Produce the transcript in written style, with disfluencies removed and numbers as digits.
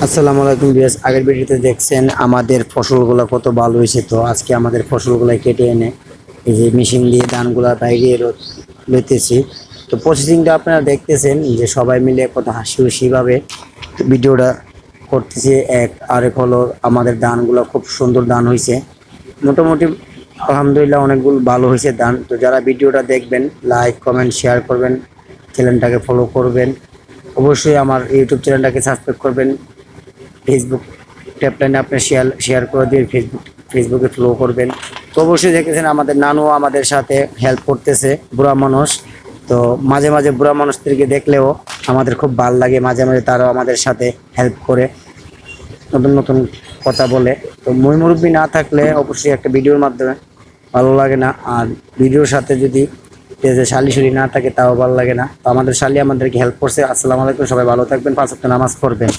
আসসালামু আলাইকুম ভিউয়ার্স, আগের ভিডিওতে দেখছেন আমাদের ফসলগুলো কত ভালো হয়েছে। তো আজকে আমাদের ফসলগুলো কেটে এনে এই যে মেশিন দিয়ে ধানগুলা বাইরে লইতেছি। তো প্রসেসিংটা আপনারা দেখতেছেন যে সবাই মিলে কত হাসি খুশিভাবে ভিডিওটা করতেছে। আরেক হলো আমাদের ধানগুলো খুব সুন্দর ধান হয়েছে, মোটামুটি আলহামদুলিল্লাহ অনেকগুলো ভালো হয়েছে ধান। তো যারা ভিডিওটা দেখবেন লাইক কমেন্ট শেয়ার করবেন, চ্যানেলটাকে ফলো করবেন, অবশ্যই আমার ইউটিউব চ্যানেলটাকে সাবস্ক্রাইব করবেন। ফেসবুক ট্যাপলাইনে আপনি শেয়ার করে দিয়ে ফেসবুকে ফলো করবেন। তো অবশ্যই দেখেছেন আমাদের নানু আমাদের সাথে হেল্প করতেছে, বুড়া মানুষ। তো মাঝে মাঝে বুড়া মানুষদেরকে দেখলেও আমাদের খুব ভালো লাগে, মাঝে মাঝে তারাও আমাদের সাথে হেল্প করে, নতুন নতুন কথা বলে। তো মই মুরব্বী না থাকলে অবশ্যই একটা ভিডিওর মাধ্যমে ভালো লাগে না, আর ভিডিওর সাথে যদি শালি শুলি না থাকে তাও ভালো লাগে না। তো আমাদের শালি আমাদেরকে হেল্প করছে। আসসালামু আলাইকুম, সবাই ভালো থাকবেন, 5 ওয়াক্ত নামাজ পড়বেন।